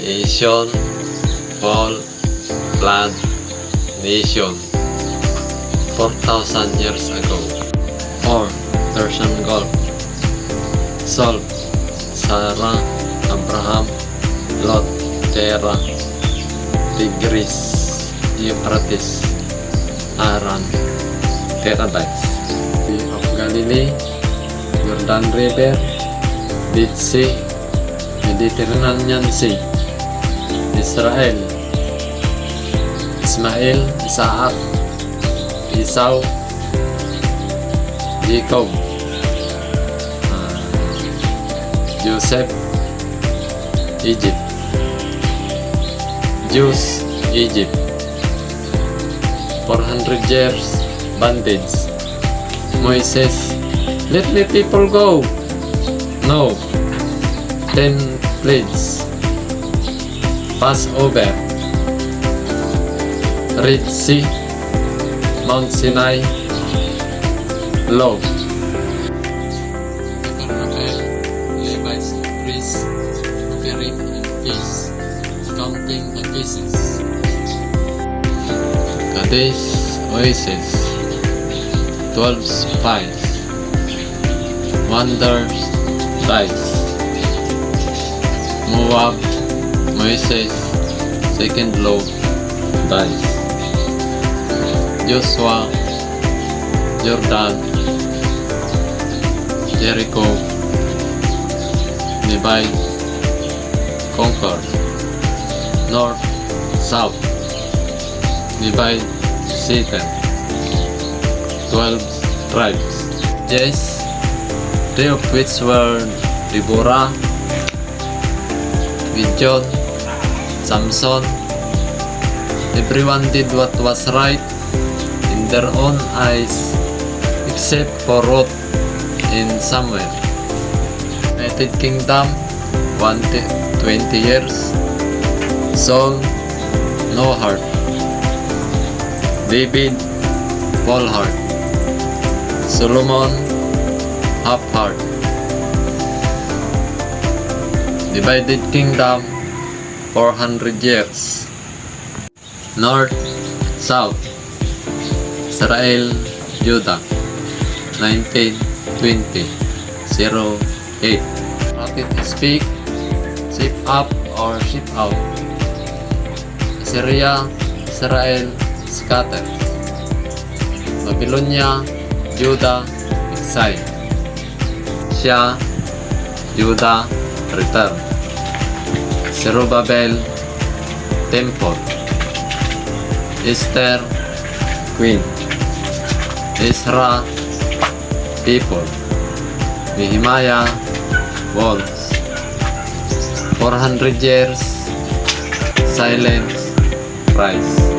creation, fall, flood, nation, 4,000 years ago. Or Persian Gulf, Sol, Sarah, Abraham, Lot, Terah, Tigris, Euphrates, Aran, Paradise, Sea of Galilee, Jordan River, Dead Sea, Mediterranean Sea, Israel, Ismail, Isaac, Esau, Jacob, Joseph, Egypt, Jews, Egypt, 400 years bondage. Moses, let me people go. No. 10 plagues. Passover, Red Sea, Mount Sinai, Law. Levites, priests, offering in peace, counting the pieces. Kadesh, Oasis, 12 spies, wonders, dice. Moab, Moses, second law, dice. Joshua, Jordan, Jericho, Nebai, conquered. North, South, Nebai, Satan, 12 tribes. Yes, three of which were Deborah, Gideon, Samson. Everyone did what was right in their own eyes, except for Ruth in Samuel. United Kingdom, 20 years. Saul, no heart. David, full heart. Solomon, half heart. Divided kingdom, 400 years. North, South, Israel, Judah, 1920, 08. Prophet speak, ship up or ship out. Assyria, Israel, scatter. Babylonia, Judah, exile. Persia, Judah, return. Zerubbabel, temple. Esther, queen. Ezra, people. Nehemiah, walls. 400 years, silence, rise.